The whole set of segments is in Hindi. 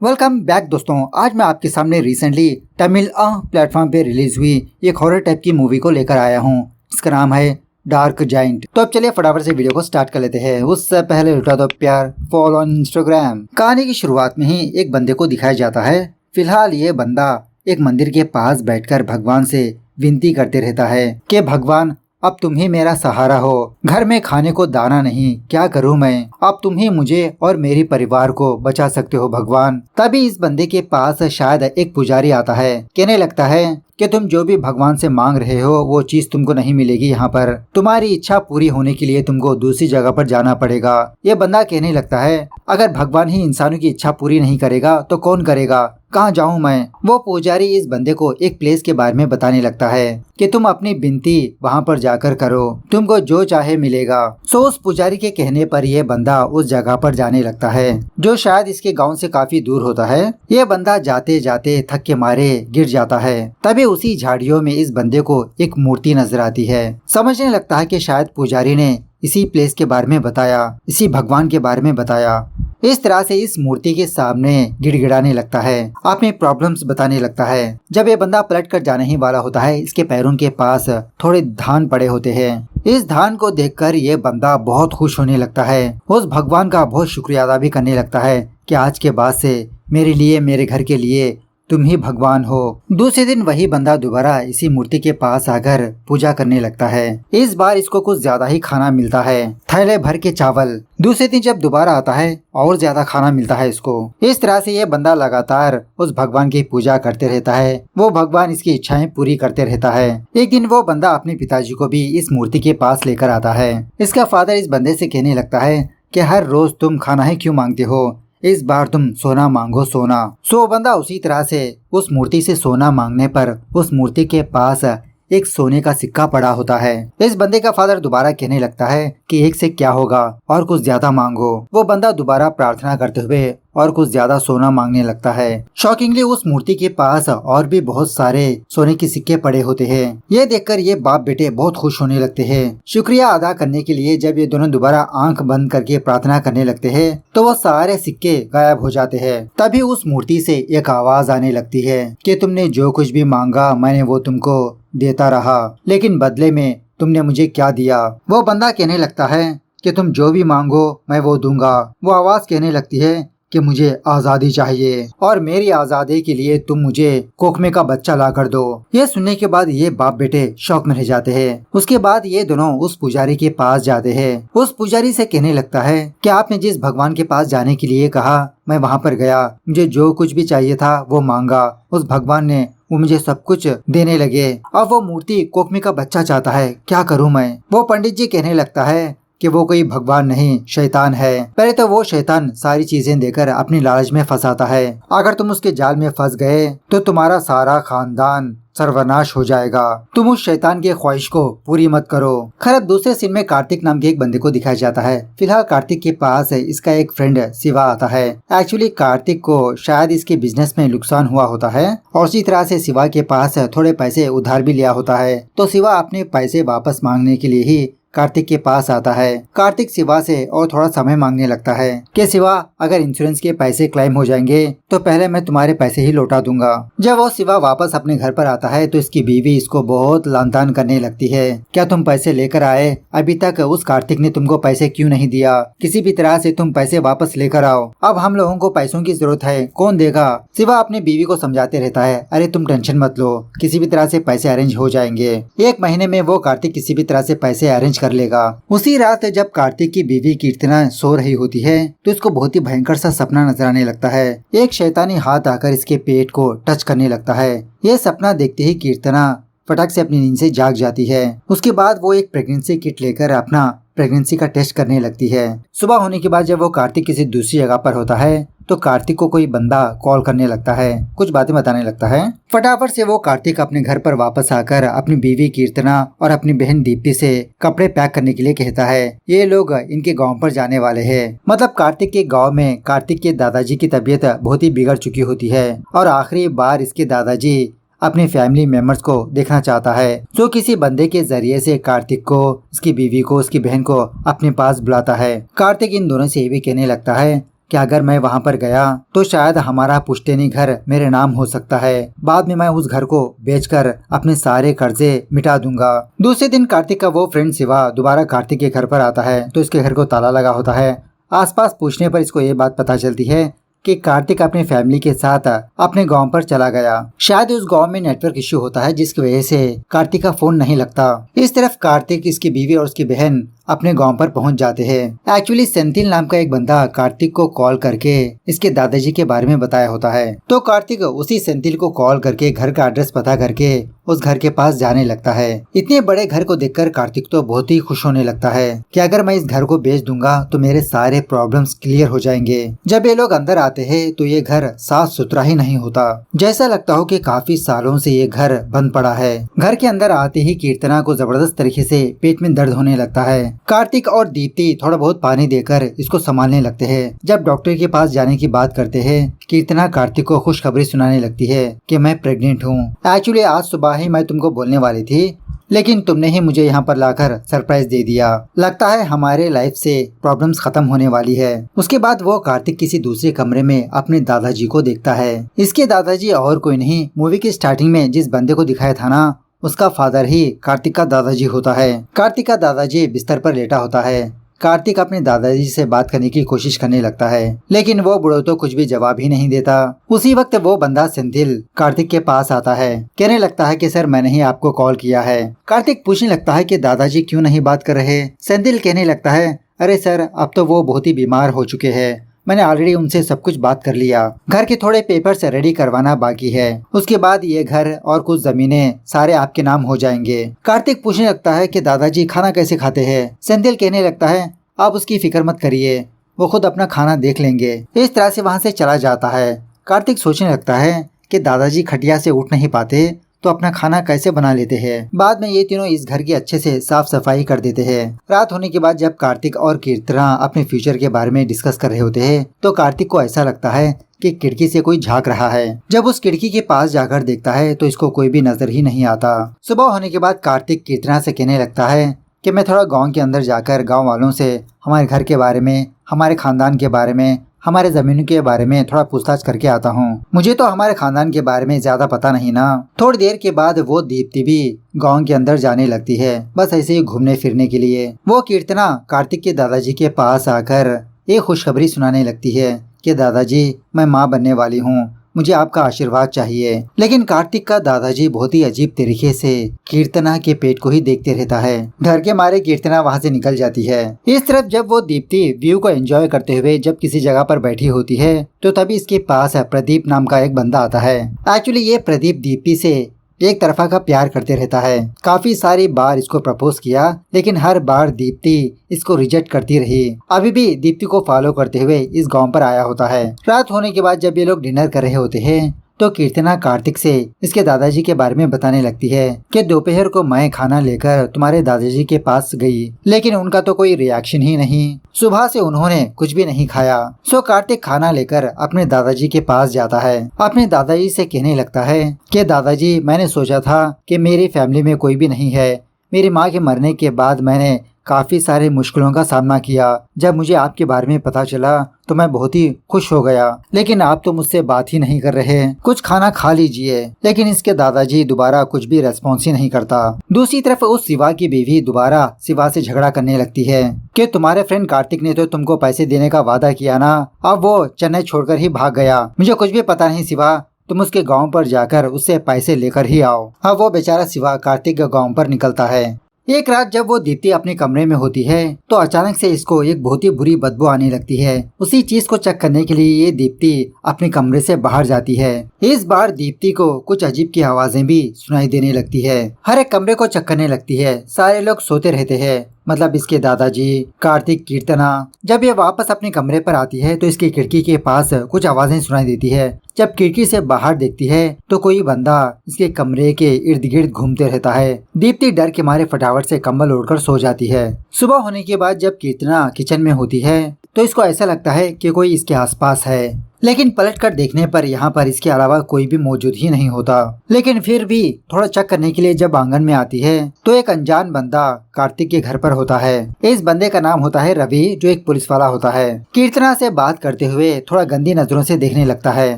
वेलकम बैक दोस्तों। आज मैं आपके सामने रिसेंटली तमिल प्लेटफॉर्म पे रिलीज हुई एक हॉरर टाइप की मूवी को लेकर आया हूँ। इसका नाम है डार्क जाइंट। तो अब चलिए फटाफट से वीडियो को स्टार्ट कर लेते हैं। उससे पहले लुटा दो प्यार, फॉलो ऑन इंस्टाग्राम। कहानी की शुरुआत में ही एक बंदे को दिखाया जाता है। फिलहाल ये बंदा एक मंदिर के पास बैठकर भगवान से विनती करते रहता है कि भगवान अब तुम ही मेरा सहारा हो। घर में खाने को दाना नहीं, क्या करूं मैं। अब तुम ही मुझे और मेरी परिवार को बचा सकते हो भगवान। तभी इस बंदे के पास शायद एक पुजारी आता है। कहने लगता है कि तुम जो भी भगवान से मांग रहे हो वो चीज तुमको नहीं मिलेगी। यहाँ पर तुम्हारी इच्छा पूरी होने के लिए तुमको दूसरी जगह पर जाना पड़ेगा। ये बंदा कहने लगता है अगर भगवान ही इंसानों की इच्छा पूरी नहीं करेगा तो कौन करेगा, कहाँ जाऊँ मैं। वो पुजारी इस बंदे को एक प्लेस के बारे में बताने लगता है कि तुम अपनी विनती वहाँ पर जाकर करो, तुमको जो चाहे मिलेगा। सो उस पुजारी के कहने पर यह बंदा उस जगह पर जाने लगता है जो शायद इसके गांव से काफी दूर होता है। यह बंदा जाते जाते थक के मारे गिर जाता है। तभी उसी झाड़ियों में इस बंदे को एक मूर्ति नजर आती है। समझने लगता है कि शायद पुजारी ने इसी प्लेस के बारे में बताया, इसी भगवान के बारे में बताया। इस तरह से इस मूर्ति के सामने गिड़गिड़ाने लगता है, अपने प्रॉब्लम्स बताने लगता है। जब ये बंदा पलट कर जाने ही वाला होता है, इसके पैरों के पास थोड़े धान पड़े होते हैं। इस धान को देखकर ये बंदा बहुत खुश होने लगता है। उस भगवान का बहुत शुक्रिया अदा भी करने लगता है कि आज के बाद से मेरे लिए, मेरे घर के लिए तुम ही भगवान हो। दूसरे दिन वही बंदा दोबारा इसी मूर्ति के पास आकर पूजा करने लगता है। इस बार इसको कुछ ज्यादा ही खाना मिलता है, थैले भर के चावल। दूसरे दिन जब दोबारा आता है और ज्यादा खाना मिलता है इसको। इस तरह से ये बंदा लगातार उस भगवान की पूजा करते रहता है। वो भगवान इसकी इच्छाएं पूरी करते रहता है। एक दिन वो बंदा अपने पिताजी को भी इस मूर्ति के पास लेकर आता है। इसका फादर इस बंदे से कहने लगता है कि हर रोज तुम खाना ही क्यों मांगते हो, इस बार तुम सोना मांगो, सोना। सो बंदा उसी तरह से उस मूर्ति से सोना मांगने पर उस मूर्ति के पास एक सोने का सिक्का पड़ा होता है। इस बंदे का फादर दोबारा कहने लगता है कि एक से क्या होगा और कुछ ज्यादा मांगो। वो बंदा दोबारा प्रार्थना करते हुए और कुछ ज्यादा सोना मांगने लगता है। शॉकिंगली उस मूर्ति के पास और भी बहुत सारे सोने के सिक्के पड़े होते हैं। ये देखकर ये बाप बेटे बहुत खुश होने लगते हैं। शुक्रिया अदा करने के लिए जब ये दोनों दोबारा आंख बंद करके प्रार्थना करने लगते हैं तो वो सारे सिक्के गायब हो जाते हैं। तभी उस मूर्ति से एक आवाज आने लगती है कि तुमने जो कुछ भी मांगा मैंने वो तुमको देता रहा, लेकिन बदले में तुमने मुझे क्या दिया। वो बंदा कहने लगता है कि तुम जो भी मांगो मैं वो दूंगा। वो आवाज कहने लगती है कि मुझे आजादी चाहिए और मेरी आजादी के लिए तुम मुझे कोकमे का बच्चा ला कर दो। ये सुनने के बाद ये बाप बेटे शौक में रह जाते हैं। उसके बाद ये दोनों उस पुजारी के पास जाते हैं। उस पुजारी से कहने लगता है कि आपने जिस भगवान के पास जाने के लिए कहा मैं वहाँ पर गया, मुझे जो कुछ भी चाहिए था वो मांगा, उस भगवान ने वो मुझे सब कुछ देने लगे। अब वो मूर्ति कोकमे का बच्चा चाहता है, क्या करूँ मैं। वो पंडित जी कहने लगता है कि वो कोई भगवान नहीं, शैतान है। पहले तो वो शैतान सारी चीजें देकर अपनी लालच में फंसाता है। अगर तुम उसके जाल में फंस गए तो तुम्हारा सारा खानदान सर्वनाश हो जाएगा। तुम उस शैतान की ख्वाहिश को पूरी मत करो। खैर दूसरे सीन में कार्तिक नाम के एक बंदे को दिखाया जाता है। फिलहाल कार्तिक के पास इसका एक फ्रेंड शिवा आता है। एक्चुअली कार्तिक को शायद इसके बिजनेस में नुकसान हुआ होता है और उसी तरह से शिवा के पास थोड़े पैसे उधार भी लिया होता है। तो शिवा अपने पैसे वापस मांगने के लिए ही कार्तिक के पास आता है। कार्तिक शिवा से और थोड़ा समय मांगने लगता है कि शिवा अगर इंश्योरेंस के पैसे क्लेम हो जाएंगे तो पहले मैं तुम्हारे पैसे ही लौटा दूंगा। जब वो शिवा वापस अपने घर पर आता है तो इसकी बीवी इसको बहुत लानतान करने लगती है। क्या तुम पैसे लेकर आए, अभी तक उस कार्तिक ने तुमको पैसे क्यों नहीं दिया, किसी भी तरह से तुम पैसे वापस लेकर आओ, अब हम लोगों को पैसों की जरूरत है, कौन देगा। शिवा अपनी बीवी को समझाते रहता है अरे तुम टेंशन मत लो, किसी भी तरह से पैसे अरेंज हो जाएंगे। एक महीने में वो कार्तिक किसी भी तरह से पैसे अरेंज कर लेगा। उसी रात जब कार्तिक की बीवी कीर्तना सो रही होती है तो इसको बहुत ही भयंकर सा सपना नजर आने लगता है। एक शैतानी हाथ आकर इसके पेट को टच करने लगता है। यह सपना देखते ही कीर्तना फटाक से अपनी नींद से जाग जाती है। उसके बाद वो एक प्रेगनेंसी किट लेकर अपना प्रेगनेंसी का टेस्ट करने लगती है। सुबह होने के बाद जब वो कार्तिक किसी दूसरी जगह पर होता है तो कार्तिक को कोई बंदा कॉल करने लगता है, कुछ बातें बताने लगता है। फटाफट से वो कार्तिक अपने घर पर वापस आकर अपनी बीवी कीर्तना और अपनी बहन दीप्ति से कपड़े पैक करने के लिए कहता है। ये लोग इनके गांव पर जाने वाले हैं। मतलब कार्तिक के गांव में कार्तिक के दादाजी की तबीयत बहुत ही बिगड़ चुकी होती है और आखिरी बार इसके दादाजी अपने फैमिली मेंबर्स को देखना चाहता है। जो किसी बंदे के जरिए से कार्तिक को, उसकी बीवी को, उसकी बहन को अपने पास बुलाता है। कार्तिक इन दोनों से ये भी कहने लगता है कि अगर मैं वहाँ पर गया तो शायद हमारा पुश्तैनी घर मेरे नाम हो सकता है। बाद में मैं उस घर को बेचकर अपने सारे कर्जे मिटा दूंगा। दूसरे दिन कार्तिक का वो फ्रेंड शिवा दोबारा कार्तिक के घर पर आता है तो इसके घर को ताला लगा होता है। आसपास पूछने पर इसको ये बात पता चलती है कि कार्तिक अपनी फैमिली के साथ अपने गांव पर चला गया। शायद उस गांव में नेटवर्क इश्यू होता है जिसकी वजह से कार्तिक का फोन नहीं लगता। इस तरफ कार्तिक, इसकी बीवी और उसकी बहन अपने गांव पर पहुंच जाते हैं। एक्चुअली सेंथिल नाम का एक बंदा कार्तिक को कॉल करके इसके दादाजी के बारे में बताया होता है। तो कार्तिक उसी सेंथिल को कॉल करके घर का एड्रेस पता करके उस घर के पास जाने लगता है। इतने बड़े घर को देखकर कार्तिक तो बहुत ही खुश होने लगता है कि अगर मैं इस घर को बेच दूंगा तो मेरे सारे प्रॉब्लम्स क्लियर हो जाएंगे। जब ये लोग अंदर आते हैं तो ये घर साफ सुथरा ही नहीं होता, जैसा लगता हो कि काफी सालों से ये घर बंद पड़ा है। घर के अंदर आते ही कीर्तना को जबरदस्त तरीके से पेट में दर्द होने लगता है। कार्तिक और दीप्ति थोड़ा बहुत पानी देकर इसको संभालने लगते हैं। जब डॉक्टर के पास जाने की बात करते हैं, कीर्तना कार्तिक को खुशखबरी सुनाने लगती है कि मैं प्रेग्नेंट हूँ। एक्चुअली आज सुबह ही मैं तुमको बोलने वाली थी, लेकिन तुमने ही मुझे यहाँ पर लाकर सरप्राइज दे दिया। लगता है हमारे लाइफ से प्रॉब्लम्स खत्म होने वाली है। उसके बाद वो कार्तिक किसी दूसरे कमरे में अपने दादाजी को देखता है। इसके दादाजी और कोई नहीं, मूवी की स्टार्टिंग में जिस बंदे को दिखाया था ना, उसका फादर ही कार्तिक का दादाजी होता है। कार्तिक का दादाजी बिस्तर पर लेटा होता है। कार्तिक अपने दादाजी से बात करने की कोशिश करने लगता है, लेकिन वो बुढ़ो तो कुछ भी जवाब ही नहीं देता। उसी वक्त वो बंदा सेंथिल कार्तिक के पास आता है। कहने लगता है कि सर मैंने ही आपको कॉल किया है। कार्तिक पूछने लगता है कि दादाजी क्यों नहीं बात कर रहे। सेंथिल कहने लगता है, अरे सर अब तो वो बहुत ही बीमार हो चुके हैं, मैंने ऑलरेडी उनसे सब कुछ बात कर लिया। घर के थोड़े पेपर्स रेडी करवाना बाकी है, उसके बाद ये घर और कुछ जमीनें सारे आपके नाम हो जाएंगे। कार्तिक पूछने लगता है कि दादाजी खाना कैसे खाते हैं। सेंथिल कहने लगता है, आप उसकी फिक्र मत करिए, वो खुद अपना खाना देख लेंगे। इस तरह से वहाँ से चला जाता है। कार्तिक सोचने लगता है कि दादाजी खटिया से उठ नहीं पाते तो अपना खाना कैसे बना लेते हैं। बाद में ये तीनों इस घर की अच्छे से साफ सफाई कर देते हैं। रात होने के बाद जब कार्तिक और कीर्तना अपने फ्यूचर के बारे में डिस्कस कर रहे होते हैं तो कार्तिक को ऐसा लगता है कि खिड़की से कोई झांक रहा है। जब उस खिड़की के पास जाकर देखता है तो इसको कोई भी नजर ही नहीं आता। सुबह होने के बाद कार्तिक कीर्तना से कहने लगता है कि मैं थोड़ा गाँव के अंदर जाकर गाँव वालों से हमारे घर के बारे में, हमारे खानदान के बारे में, हमारे जमीन के बारे में थोड़ा पूछताछ करके आता हूँ। मुझे तो हमारे खानदान के बारे में ज्यादा पता नहीं ना। थोड़ी देर के बाद वो दीप्ति भी गांव के अंदर जाने लगती है, बस ऐसे ही घूमने फिरने के लिए। वो कीर्तना कार्तिक के दादाजी के पास आकर एक खुशखबरी सुनाने लगती है कि दादाजी मैं माँ बनने वाली हूँ, मुझे आपका आशीर्वाद चाहिए। लेकिन कार्तिक का दादाजी बहुत ही अजीब तरीके से कीर्तना के पेट को ही देखते रहता है। डर के मारे कीर्तना वहाँ से निकल जाती है। इस तरफ जब वो दीप्ति व्यू को एंजॉय करते हुए जब किसी जगह पर बैठी होती है तो तभी इसके पास प्रदीप नाम का एक बंदा आता है। एक्चुअली ये प्रदीप दीप्ति से एक तरफा का प्यार करते रहता है। काफी सारी बार इसको प्रपोज किया, लेकिन हर बार दीप्ति इसको रिजेक्ट करती रही। अभी भी दीप्ति को फॉलो करते हुए इस गांव पर आया होता है। रात होने के बाद जब ये लोग डिनर कर रहे होते हैं तो कीर्तना कार्तिक से इसके दादाजी के बारे में बताने लगती है कि दोपहर को मैं खाना लेकर तुम्हारे दादाजी के पास गई, लेकिन उनका तो कोई रिएक्शन ही नहीं। सुबह से उन्होंने कुछ भी नहीं खाया। सो कार्तिक खाना लेकर अपने दादाजी के पास जाता है। अपने दादाजी से कहने लगता है कि दादाजी मैंने सोचा था कि मेरी फैमिली में कोई भी नहीं है। मेरी माँ के मरने के बाद मैंने काफी सारे मुश्किलों का सामना किया। जब मुझे आपके बारे में पता चला तो मैं बहुत ही खुश हो गया, लेकिन आप तो मुझसे बात ही नहीं कर रहे। कुछ खाना खा लीजिए। लेकिन इसके दादाजी दोबारा कुछ भी रेस्पॉन्स ही नहीं करता। दूसरी तरफ उस शिवा की बीवी दोबारा शिवा से झगड़ा करने लगती है कि तुम्हारे फ्रेंड कार्तिक ने तो तुमको पैसे देने का वादा किया ना, अब वो चेन्नई छोड़कर ही भाग गया। मुझे कुछ भी पता नहीं शिवा, तुम उसके गाँव पर जाकर उससे पैसे लेकर ही आओ। अब वो बेचारा शिवा कार्तिक के गाँव पर निकलता है। एक रात जब वो दीप्ति अपने कमरे में होती है तो अचानक से इसको एक बहुत ही बुरी बदबू आने लगती है। उसी चीज को चेक करने के लिए ये दीप्ति अपने कमरे से बाहर जाती है। इस बार दीप्ति को कुछ अजीब की आवाजें भी सुनाई देने लगती है। हर एक कमरे को चेक करने लगती है। सारे लोग सोते रहते हैं, मतलब इसके दादाजी, कार्तिक, कीर्तना। जब ये वापस अपने कमरे पर आती है तो इसकी खिड़की के पास कुछ आवाजें सुनाई देती है। जब खिड़की से बाहर देखती है तो कोई बंदा इसके कमरे के इर्द गिर्द घूमते रहता है। दीप्ति डर के मारे फटाफट से कंबल ओढ़कर सो जाती है। सुबह होने के बाद जब कीर्तना किचन में होती है तो इसको ऐसा लगता है कि कोई इसके आसपास है। लेकिन पलट कर देखने पर यहाँ पर इसके अलावा कोई भी मौजूद ही नहीं होता। लेकिन फिर भी थोड़ा चेक करने के लिए जब आंगन में आती है तो एक अनजान बंदा कार्तिक के घर पर होता है। इस बंदे का नाम होता है रवि, जो एक पुलिस वाला होता है। कीर्तना से बात करते हुए थोड़ा गंदी नजरों से देखने लगता है।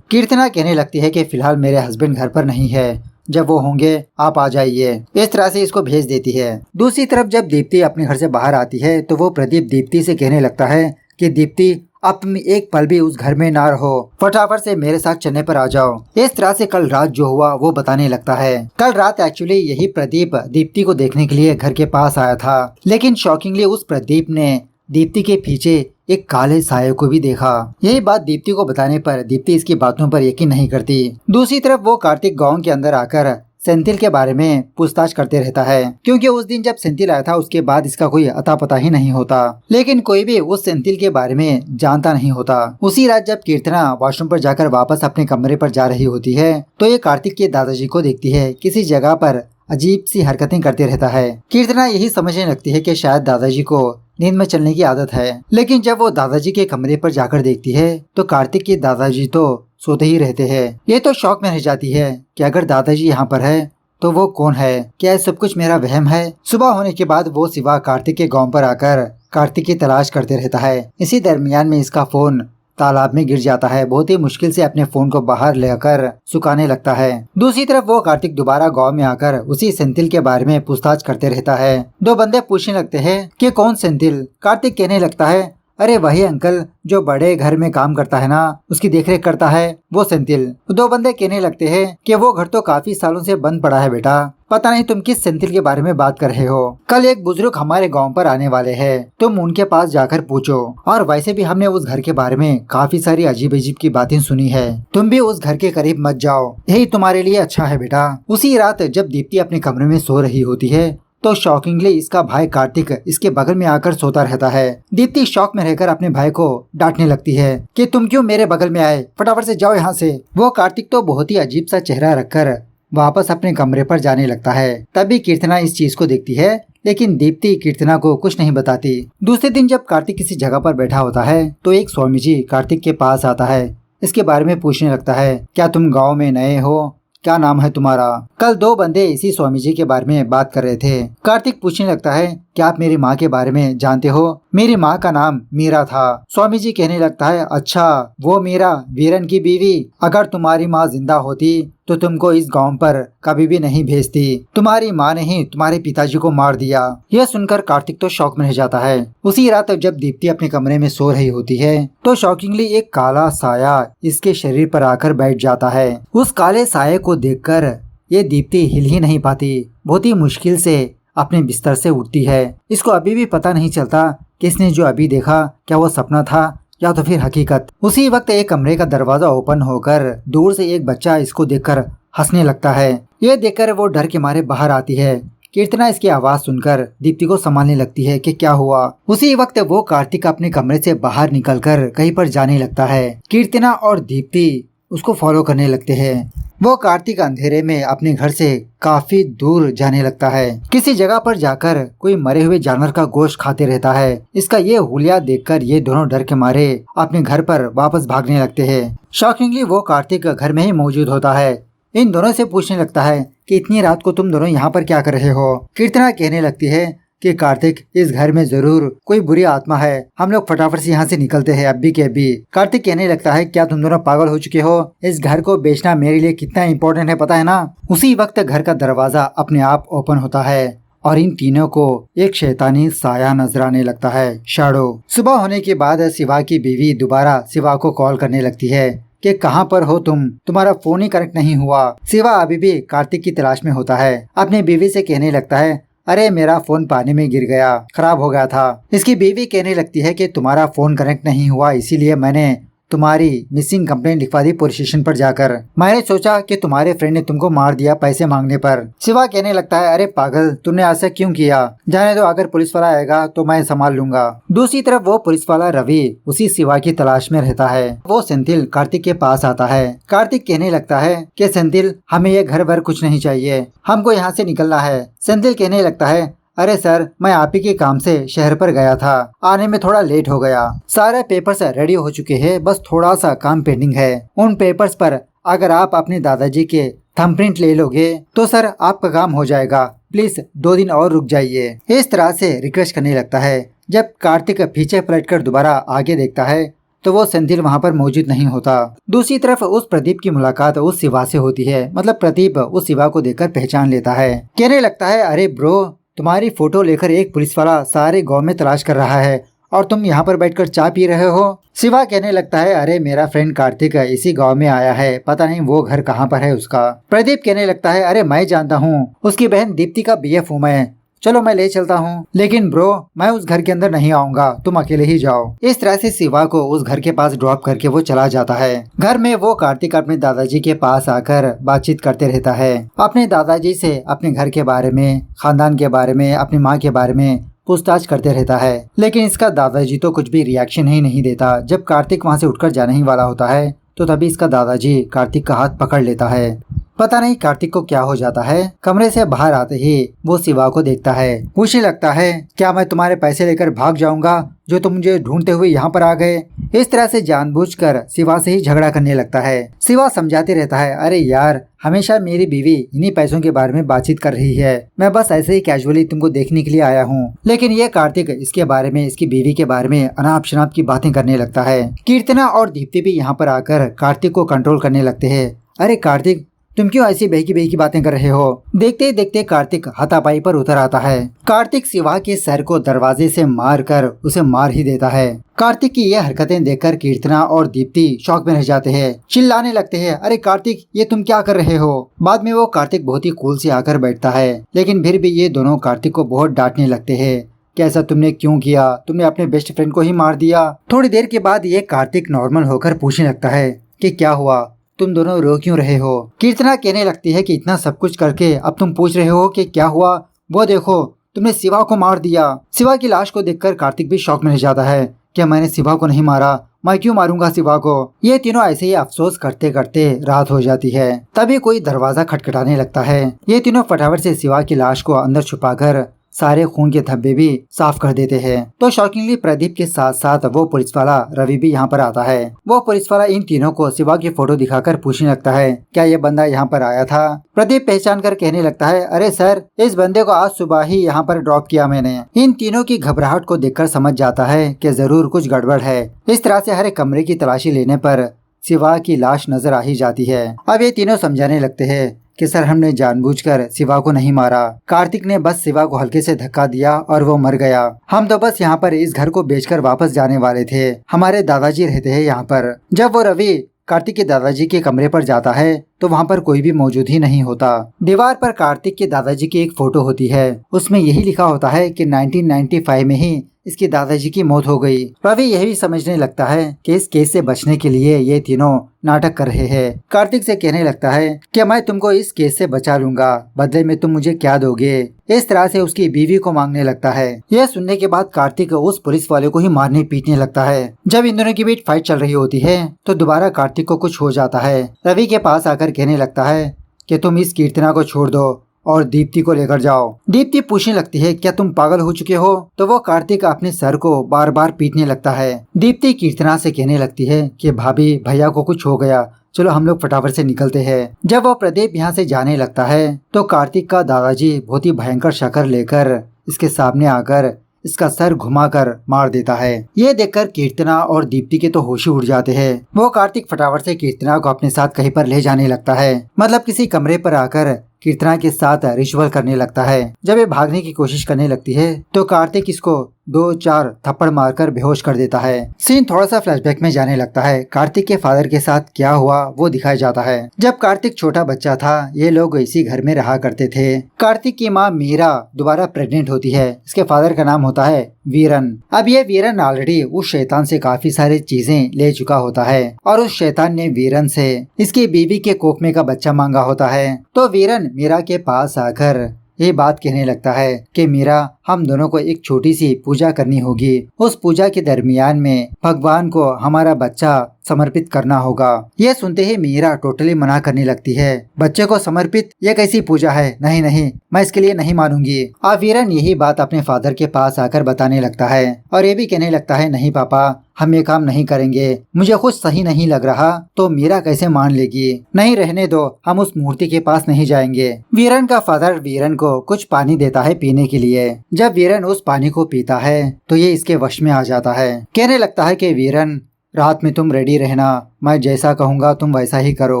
कीर्तना कहने लगती है कि फिलहाल मेरे हस्बैंड घर पर नहीं है, जब वो होंगे आप आ जाइए। इस तरह से इसको भेज देती है। दूसरी तरफ जब दीप्ति अपने घर से बाहर आती है तो वो प्रदीप दीप्ति से कहने लगता है कि दीप्ति अब तुम एक पल भी उस घर में ना रहो, फटाफट से मेरे साथ चलने पर आ जाओ। इस तरह से कल रात जो हुआ वो बताने लगता है। कल रात एक्चुअली यही प्रदीप दीप्ति को देखने के लिए घर के पास आया था, लेकिन शॉकिंगली उस प्रदीप ने दीप्ति के पीछे एक काले साये को भी देखा। यही बात दीप्ति को बताने पर दीप्ति इसकी बातों पर यकीन नहीं करती। दूसरी तरफ वो कार्तिक गांव के अंदर आकर सेंथिल के बारे में पूछताछ करते रहता है, क्योंकि उस दिन जब सेंथिल आया था उसके बाद इसका कोई अता पता ही नहीं होता। लेकिन कोई भी उस सेंथिल के बारे में जानता नहीं होता। उसी रात जब कीर्तना वॉशरूम पर जाकर वापस अपने कमरे पर जा रही होती है तो ये कार्तिक के दादाजी को देखती है किसी जगह पर अजीब सी हरकतें करते रहता है। कीर्तना यही समझने लगती है कि शायद दादाजी को नींद में चलने की आदत है। लेकिन जब वो दादाजी के कमरे पर जाकर देखती है तो कार्तिक के दादाजी तो सोते ही रहते हैं। ये तो शौक में रह जाती है कि अगर दादाजी यहाँ पर है तो वो कौन है, क्या ये सब कुछ मेरा वहम है। सुबह होने के बाद वो सिवा कार्तिक के गांव पर आकर कार्तिक की तलाश करते रहता है। इसी दरमियान में इसका फोन तालाब में गिर जाता है। बहुत ही मुश्किल से अपने फोन को बाहर लेकर सुखाने लगता है। दूसरी तरफ वो कार्तिक दोबारा गांव में आकर उसी सेंथिल के बारे में पूछताछ करते रहता है। दो बंदे पूछने लगते हैं कि कौन सेंथिल। कार्तिक कहने लगता है अरे वही अंकल जो बड़े घर में काम करता है ना, उसकी देखरेख करता है, वो सेंथिल। दो बंदे कहने लगते हैं कि वो घर तो काफी सालों से बंद पड़ा है बेटा, पता नहीं तुम किस सेंथिल के बारे में बात कर रहे हो। कल एक बुजुर्ग हमारे गांव पर आने वाले हैं, तुम उनके पास जाकर पूछो। और वैसे भी हमने उस घर के बारे में काफी सारी अजीब अजीब की बातें सुनी है, तुम भी उस घर के करीब मत जाओ, यही तुम्हारे लिए अच्छा है बेटा। उसी रात जब दीप्ति अपने कमरे में सो रही होती है तो शॉकिंगली इसका भाई कार्तिक इसके बगल में आकर सोता रहता है। दीप्ति शॉक में रहकर अपने भाई को डांटने लगती है कि तुम क्यों मेरे बगल में आए, फटाफट से जाओ यहाँ से। वो कार्तिक तो बहुत ही अजीब सा चेहरा रखकर वापस अपने कमरे पर जाने लगता है। तभी कीर्तना इस चीज को देखती है, लेकिन दीप्ति कीर्तना को कुछ नहीं बताती। दूसरे दिन जब कार्तिक किसी जगह पर बैठा होता है तो एक स्वामी जी कार्तिक के पास आता है। इसके बारे में पूछने लगता है, क्या तुम गाँव में नए हो, क्या नाम है तुम्हारा। कल दो बंदे इसी स्वामी जी के बारे में बात कर रहे थे। कार्तिक पूछने लगता है, क्या आप मेरी माँ के बारे में जानते हो, मेरी माँ का नाम मीरा था। स्वामी जी कहने लगता है, अच्छा वो मीरा वीरन की बीवी, अगर तुम्हारी माँ जिंदा होती तो तुमको इस गांव पर कभी भी नहीं भेजती, तुम्हारी माँ ने ही तुम्हारे पिताजी को मार दिया। यह सुनकर कार्तिक तो शौक में रह जाता है। उसी रात जब दीप्ति अपने कमरे में सो रही होती है तो शॉकिंगली एक काला साया इसके शरीर पर आकर बैठ जाता है। उस काले साये को देखकर ये दीप्ति हिल ही नहीं पाती, बहुत ही मुश्किल से अपने बिस्तर से उठती है। इसको अभी भी पता नहीं चलता कि इसने जो अभी देखा क्या वो सपना था या तो फिर हकीकत। उसी वक्त एक कमरे का दरवाजा ओपन होकर दूर से एक बच्चा इसको देखकर हंसने लगता है। ये देखकर वो डर के मारे बाहर आती है। कीर्तना इसकी आवाज सुनकर दीप्ति को संभालने लगती है कि क्या हुआ। उसी वक्त वो कार्तिक अपने कमरे से बाहर निकलकर कहीं पर जाने लगता है। कीर्तना और दीप्ति उसको फॉलो करने लगते हैं। वो कार्तिक अंधेरे में अपने घर से काफी दूर जाने लगता है। किसी जगह पर जाकर कोई मरे हुए जानवर का गोश्त खाते रहता है। इसका ये हुलिया देखकर ये दोनों डर के मारे अपने घर पर वापस भागने लगते हैं। शॉकिंगली वो कार्तिक घर में ही मौजूद होता है। इन दोनों से पूछने लगता है कि इतनी रात को तुम दोनों यहाँ पर क्या कर रहे हो। कीर्तना कहने लगती है कि कार्तिक इस घर में जरूर कोई बुरी आत्मा है, हम लोग फटाफट से यहाँ से निकलते हैं अभी के अभी। कार्तिक कहने लगता है, क्या तुम दोनों पागल हो चुके हो, इस घर को बेचना मेरे लिए कितना इम्पोर्टेंट है पता है ना। उसी वक्त घर का दरवाजा अपने आप ओपन होता है और इन तीनों को एक शैतानी साया नजर आने लगता है, शैडो। सुबह होने के बाद शिवा की बीवी दोबारा शिवा को कॉल करने लगती है कि कहाँ पर हो तुम, तुम्हारा फोन ही कनेक्ट नहीं हुआ। शिवा अभी भी कार्तिक की तलाश में होता है। अपनी बीवी से कहने लगता है, अरे मेरा फोन पानी में गिर गया, खराब हो गया था। इसकी बीवी कहने लगती है कि तुम्हारा फोन कनेक्ट नहीं हुआ, इसीलिए मैंने तुम्हारी मिसिंग कंप्लेंट लिखवा दी पुलिस स्टेशन पर जाकर। मैंने सोचा कि तुम्हारे फ्रेंड ने तुमको मार दिया पैसे मांगने पर। शिवा कहने लगता है, अरे पागल तुमने ऐसा क्यों किया, जाने दो, अगर पुलिस वाला आएगा तो मैं संभाल लूंगा। दूसरी तरफ वो पुलिस वाला रवि उसी शिवा की तलाश में रहता है। वो सेंथिल कार्तिक के पास आता है। कार्तिक कहने लगता है कि सेंथिल हमें ये घर भर कुछ नहीं चाहिए, हमको यहाँ से निकलना है। सेंथिल कहने लगता है, अरे सर, मैं आप ही के काम से शहर पर गया था, आने में थोड़ा लेट हो गया। सारे पेपर्स रेडी हो चुके हैं, बस थोड़ा सा काम पेंडिंग है। उन पेपर्स पर अगर आप अपने दादाजी के थंबप्रिंट ले लोगे तो सर आपका काम हो जाएगा, प्लीज 2 दिन और रुक जाइए। इस तरह से रिक्वेस्ट करने लगता है। जब कार्तिक पीछे पलटकर दोबारा आगे देखता है तो वो सेंथिल वहाँ पर मौजूद नहीं होता। दूसरी तरफ उस प्रदीप की मुलाकात उस शिवा से होती है। मतलब प्रदीप उस शिवा को देखकर पहचान लेता है। कहने लगता है, अरे ब्रो, तुम्हारी फोटो लेकर एक पुलिस वाला सारे गांव में तलाश कर रहा है और तुम यहाँ पर बैठकर चाय पी रहे हो। शिवा कहने लगता है, अरे मेरा फ्रेंड कार्तिक इसी गांव में आया है, पता नहीं वो घर कहाँ पर है उसका। प्रदीप कहने लगता है, अरे मैं जानता हूँ, उसकी बहन दीप्ति का BF हूँ मैं, चलो मैं ले चलता हूँ। लेकिन ब्रो, मैं उस घर के अंदर नहीं आऊंगा, तुम अकेले ही जाओ। इस तरह से शिवा को उस घर के पास ड्रॉप करके वो चला जाता है। घर में वो कार्तिक अपने दादाजी के पास आकर बातचीत करते रहता है, अपने दादाजी से अपने घर के बारे में, खानदान के बारे में, अपनी माँ के बारे में पूछताछ करते रहता है। लेकिन इसका दादाजी तो कुछ भी रिएक्शन ही नहीं देता। जब कार्तिक वहाँ से उठकर जाने ही वाला होता है तो तभी इसका दादाजी कार्तिक का हाथ पकड़ लेता है। पता नहीं कार्तिक को क्या हो जाता है। कमरे से बाहर आते ही वो शिवा को देखता है। पूछने लगता है, क्या मैं तुम्हारे पैसे लेकर भाग जाऊंगा जो तुम मुझे ढूंढते हुए यहाँ पर आ गए। इस तरह से जानबूझकर शिवा से ही झगड़ा करने लगता है। शिवा समझाते रहता है, अरे यार, हमेशा मेरी बीवी इन्हीं पैसों के बारे में बातचीत कर रही है, मैं बस ऐसे ही कैजुअली तुमको देखने के लिए आया हूँ। लेकिन ये कार्तिक इसके बारे में, इसकी बीवी के बारे में अनाप शनाप की बातें करने लगता है। कीर्तना और दीप्ति भी यहाँ पर आकर कार्तिक को कंट्रोल करने लगते हैं। अरे कार्तिक, तुम क्यों ऐसी बेहकी बेहकी बातें कर रहे हो। देखते ही देखते कार्तिक हाथापाई पर उतर आता है। कार्तिक शिवा के सर को दरवाजे से मारकर उसे मार ही देता है। कार्तिक की ये हरकतें देखकर कीर्तना और दीप्ति शॉक में रह जाते हैं, चिल्लाने लगते हैं, अरे कार्तिक, ये तुम क्या कर रहे हो। बाद में वो कार्तिक बहुत ही कूल से आकर बैठता है, लेकिन फिर भी ये दोनों कार्तिक को बहुत डांटने लगते हैं कि ऐसा तुमने क्यों किया, तुमने अपने बेस्ट फ्रेंड को ही मार दिया। थोड़ी देर के बाद ये कार्तिक नॉर्मल होकर पूछने लगता है कि क्या हुआ, तुम दोनों रो क्यों रहे हो। कीर्तना कहने लगती है कि इतना सब कुछ करके अब तुम पूछ रहे हो कि क्या हुआ। वो देखो, तुमने शिवा को मार दिया। शिवा की लाश को देखकर कार्तिक भी शॉक में रह जाता है, क्या मैंने शिवा को नहीं मारा, मैं क्यों मारूंगा शिवा को। ये तीनों ऐसे ही अफसोस करते करते रात हो जाती है। तभी कोई दरवाजा खटखटाने लगता है। ये तीनों फटाफट से शिवा की लाश को अंदर छुपाकर सारे खून के धब्बे भी साफ कर देते हैं। तो शॉकिंगली प्रदीप के साथ साथ वो पुलिस वाला रवि भी यहाँ पर आता है। वो पुलिस वाला इन तीनों को शिवा की फोटो दिखाकर पूछने लगता है, क्या ये बंदा यहाँ पर आया था। प्रदीप पहचान कर कहने लगता है, अरे सर, इस बंदे को आज सुबह ही यहाँ पर ड्रॉप किया मैंने। इन तीनों की घबराहट को देखकर समझ जाता है कि जरूर कुछ गड़बड़ है। इस तरह से हर एक कमरे की तलाशी लेने पर शिवा की लाश नजर आ ही जाती है। अब ये तीनों समझाने लगते हैं कि सर, हमने जानबूझकर शिवा को नहीं मारा, कार्तिक ने बस शिवा को हल्के से धक्का दिया और वो मर गया। हम तो बस यहाँ पर इस घर को बेचकर वापस जाने वाले थे, हमारे दादाजी रहते हैं यहाँ पर। जब वो रवि कार्तिक के दादाजी के कमरे पर जाता है तो वहाँ पर कोई भी मौजूद ही नहीं होता। दीवार पर कार्तिक के दादाजी की एक फोटो होती है, उसमें यही लिखा होता है कि 1995 में ही इसके दादाजी की मौत हो गई। रवि यही समझने लगता है कि इस केस से बचने के लिए ये तीनों नाटक कर रहे हैं। कार्तिक से कहने लगता है कि मैं तुमको इस केस से बचा लूंगा, बदले में तुम मुझे क्या दोगे। इस तरह से उसकी बीवी को मांगने लगता है। यह सुनने के बाद कार्तिक उस पुलिस वाले को ही मारने पीटने लगता है। जब इन दोनों के बीच फाइट चल रही होती है तो दोबारा कार्तिक को कुछ हो जाता है। रवि के पास आकर कहने लगता है कि तुम इस कीर्तना को छोड़ दो और दीप्ति को लेकर जाओ। दीप्ति पूछने लगती है, क्या तुम पागल हो चुके हो। तो वो कार्तिक अपने सर को बार बार पीटने लगता है। दीप्ति कीर्तना से कहने लगती है कि भाभी, भैया को कुछ हो गया, चलो हम लोग फटाफट से निकलते हैं। जब वो प्रदीप यहाँ से जाने लगता है तो कार्तिक का दादाजी बहुत ही भयंकर शक्ल लेकर इसके सामने आकर इसका सर घुमाकर मार देता है। ये देखकर कीर्तना और दीप्ति के तो होश ही उड़ जाते हैं। वो कार्तिक फटाफट से कीर्तना को अपने साथ कहीं पर ले जाने लगता है। मतलब किसी कमरे पर आकर कीर्तना के साथ रिचुअल करने लगता है। जब ये भागने की कोशिश करने लगती है तो कार्तिक इसको 2-4 थप्पड़ मारकर बेहोश कर देता है। सीन थोड़ा सा फ्लैशबैक में जाने लगता है। कार्तिक के फादर के साथ क्या हुआ वो दिखाया जाता है। जब कार्तिक छोटा बच्चा था ये लोग इसी घर में रहा करते थे। कार्तिक की माँ मीरा दोबारा प्रेग्नेंट होती है। इसके फादर का नाम होता है वीरन। अब ये वीरन ऑलरेडी उस शैतान से काफी सारी चीजें ले चुका होता है और उस शैतान ने वीरन से इसकी बीवी के कोखमे का बच्चा मांगा होता है। तो वीरन मीरा के पास आकर ये बात कहने लगता है कि मीरा, हम दोनों को एक छोटी सी पूजा करनी होगी। उस पूजा के दरमियान में भगवान को हमारा बच्चा समर्पित करना होगा। यह सुनते ही मीरा टोटली मना करने लगती है। बच्चे को समर्पित, यह कैसी पूजा है? नहीं नहीं, मैं इसके लिए नहीं मानूंगी। अब वीरन यही बात अपने फादर के पास आकर बताने लगता है और ये भी कहने लगता है, नहीं पापा, हम ये काम नहीं करेंगे, मुझे कुछ सही नहीं लग रहा। तो मीरा कैसे मान लेगी? नहीं, रहने दो, हम उस मूर्ति के पास नहीं जाएंगे। वीरन का फादर वीरन को कुछ पानी देता है पीने के लिए। जब वीरन उस पानी को पीता है तो ये इसके वश में आ जाता है। कहने लगता है कि वीरन, रात में तुम रेडी रहना, मैं जैसा कहूँगा तुम वैसा ही करो।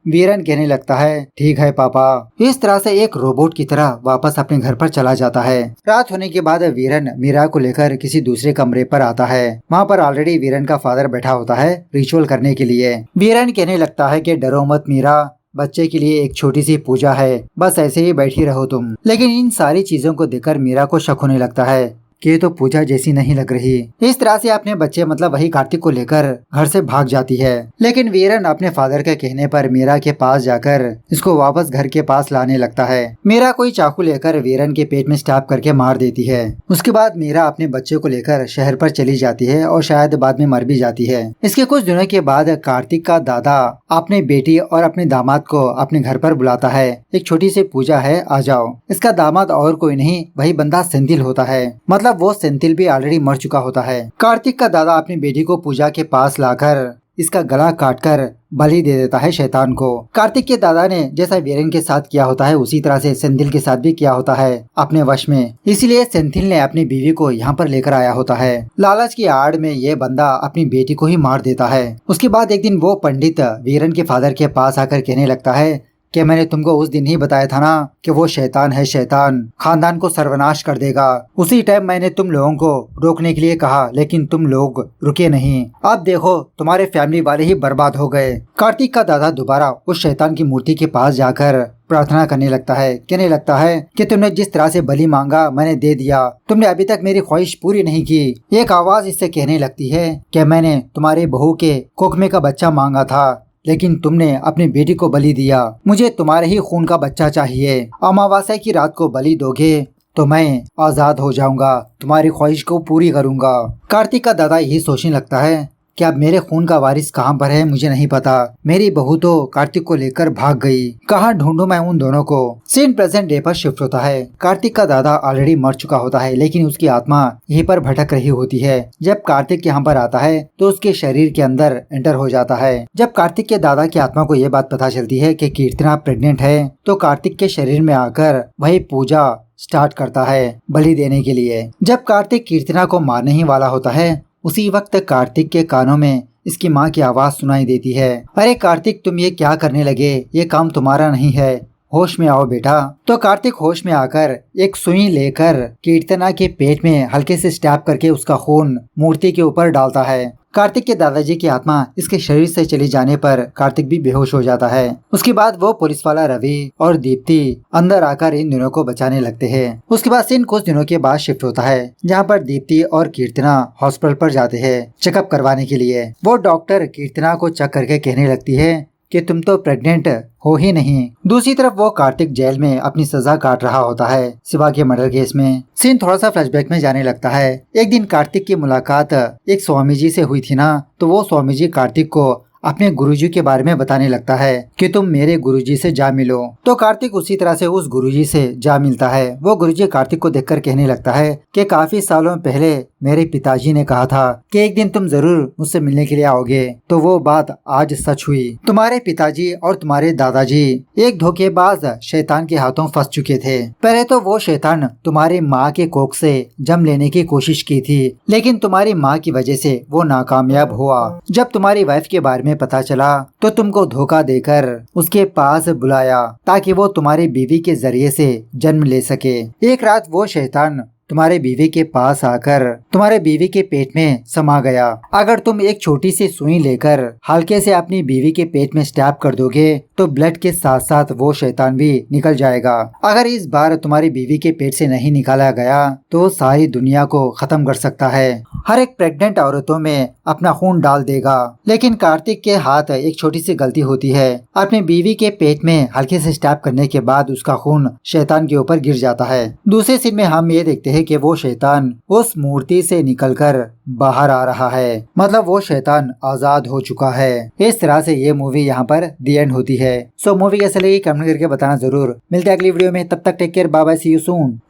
वीरन कहने लगता है, ठीक है पापा। इस तरह से एक रोबोट की तरह वापस अपने घर पर चला जाता है। रात होने के बाद वीरन मीरा को लेकर किसी दूसरे कमरे पर आता है। वहाँ पर ऑलरेडी वीरन का फादर बैठा होता है रिचुअल करने के लिए। वीरन कहने लगता है कि डरो मत मीरा, बच्चे के लिए एक छोटी सी पूजा है, बस ऐसे ही बैठी रहो तुम। लेकिन इन सारी चीजों को देखकर मीरा को शक होने लगता है कि ये तो पूजा जैसी नहीं लग रही। इस तरह से अपने बच्चे मतलब वही कार्तिक को लेकर घर से भाग जाती है। लेकिन वीरन अपने फादर के कहने पर मीरा के पास जाकर इसको वापस घर के पास लाने लगता है। मीरा कोई चाकू लेकर वीरन के पेट में स्टैब करके मार देती है। उसके बाद मीरा अपने बच्चे को लेकर शहर पर चली जाती है और शायद बाद में मर भी जाती है। इसके कुछ दिनों के बाद कार्तिक का दादा अपने बेटी और अपने दामाद को अपने घर पर बुलाता है। एक छोटी सी पूजा है, आ जाओ। इसका दामाद और कोई नहीं, वही बंदा सेंथिल होता है। मतलब वो सेंथिल भी ऑलरेडी मर चुका होता है। कार्तिक का दादा अपनी बेटी को पूजा के पास लाकर इसका गला काटकर बलि दे देता है शैतान को। कार्तिक के दादा ने जैसा वीरन के साथ किया होता है उसी तरह से सेंथिल के साथ भी किया होता है अपने वश में। इसीलिए सेंथिल ने अपनी बीवी को यहाँ पर लेकर आया होता है। लालच की आड़ में ये बंदा अपनी बेटी को ही मार देता है। उसके बाद एक दिन वो पंडित वीरन के फादर के पास आकर कहने लगता है कि मैंने तुमको उस दिन ही बताया था ना कि वो शैतान है, शैतान खानदान को सर्वनाश कर देगा। उसी टाइम मैंने तुम लोगों को रोकने के लिए कहा, लेकिन तुम लोग रुके नहीं। अब देखो तुम्हारे फैमिली वाले ही बर्बाद हो गए। कार्तिक का दादा दोबारा उस शैतान की मूर्ति के पास जाकर प्रार्थना करने लगता है। कहने लगता है कि तुमने जिस तरह से बलि मांगा मैंने दे दिया, तुमने अभी तक मेरी ख्वाहिश पूरी नहीं की। एक आवाज इससे कहने लगती है कि मैंने तुम्हारे बहू के कोकमे का बच्चा मांगा था, लेकिन तुमने अपनी बेटी को बलि दिया। मुझे तुम्हारे ही खून का बच्चा चाहिए। अमावस्या की रात को बलि दोगे तो मैं आजाद हो जाऊंगा, तुम्हारी ख्वाहिश को पूरी करूंगा। कार्तिक का दादा यही सोचने लगता है कि अब मेरे खून का वारिस कहाँ पर है मुझे नहीं पता। मेरी बहू तो कार्तिक को लेकर भाग गई, कहाँ ढूंढूं मैं उन दोनों को। सीन प्रेजेंट डे पर शिफ्ट होता है। कार्तिक का दादा ऑलरेडी मर चुका होता है, लेकिन उसकी आत्मा यहीं पर भटक रही होती है। जब कार्तिक यहाँ पर आता है तो उसके शरीर के अंदर एंटर हो जाता है। जब कार्तिक के दादा की आत्मा को यह बात पता चलती है कि कीर्तना प्रेग्नेंट है, तो कार्तिक के शरीर में आकर वही पूजा स्टार्ट करता है बलि देने के लिए। जब कार्तिक कीर्तना को मारने ही वाला होता है, उसी वक्त कार्तिक के कानों में इसकी माँ की आवाज सुनाई देती है, अरे कार्तिक तुम ये क्या करने लगे, ये काम तुम्हारा नहीं है, होश में आओ बेटा। तो कार्तिक होश में आकर एक सुई लेकर कीर्तना के पेट में हल्के से स्टैब करके उसका खून मूर्ति के ऊपर डालता है। कार्तिक के दादाजी की आत्मा इसके शरीर से चली जाने पर कार्तिक भी बेहोश हो जाता है। उसके बाद वो पुलिस वाला रवि और दीप्ति अंदर आकर इन दोनों को बचाने लगते हैं। उसके बाद सीन कुछ दिनों के बाद शिफ्ट होता है, जहाँ पर दीप्ति और कीर्तना हॉस्पिटल पर जाते हैं चेकअप करवाने के लिए। वो डॉक्टर कीर्तना को चेक करके कहने लगती है कि तुम तो प्रेग्नेंट हो ही नहीं। दूसरी तरफ वो कार्तिक जेल में अपनी सजा काट रहा होता है शिवा के मर्डर केस में। सीन थोड़ा सा फ्लैशबैक में जाने लगता है। एक दिन कार्तिक की मुलाकात एक स्वामी जी से हुई थी ना, तो वो स्वामी जी कार्तिक को अपने गुरुजी के बारे में बताने लगता है कि तुम मेरे गुरुजी से जा मिलो। तो कार्तिक उसी तरह से उस गुरुजी से जा मिलता है। वो गुरुजी कार्तिक को देखकर कहने लगता है कि काफी सालों पहले मेरे पिताजी ने कहा था कि एक दिन तुम जरूर मुझसे मिलने के लिए आओगे, तो वो बात आज सच हुई। तुम्हारे पिताजी और तुम्हारे दादाजी एक धोखेबाज शैतान के हाथों फंस चुके थे। पहले तो वो शैतान तुम्हारी माँ के कोख से जम लेने की कोशिश की थी, लेकिन तुम्हारी माँ की वजह से वो नाकामयाब हुआ। जब तुम्हारी वाइफ के बारे में पता चला तो तुमको धोखा देकर उसके पास बुलाया ताकि वो तुम्हारी बीवी के जरिए से जन्म ले सके। एक रात वो शैतान तुम्हारे बीवी के पास आकर तुम्हारे बीवी के पेट में समा गया। अगर तुम एक छोटी सी सुई लेकर हल्के से अपनी बीवी के पेट में स्टैब कर दोगे तो ब्लड के साथ साथ वो शैतान भी निकल जाएगा। अगर इस बार तुम्हारी बीवी के पेट से नहीं निकाला गया तो सारी दुनिया को खत्म कर सकता है। हर एक प्रेग्नेंट औरतों में अपना खून डाल देगा। लेकिन कार्तिक के हाथ एक छोटी सी गलती होती है। अपनी बीवी के पेट में हल्के से स्टैब करने के बाद उसका खून शैतान के ऊपर गिर जाता है। दूसरे सीन में हम ये देखते हैं हैं कि वो शैतान उस मूर्ति से निकलकर बाहर आ रहा है, मतलब वो शैतान आजाद हो चुका है। इस तरह से ये मूवी यहाँ पर दी एंड होती है। सो मूवी कैसे लगी कमेंट करके बताना जरूर। मिलते हैं अगली वीडियो में, तब तक take care, bye bye, see you soon.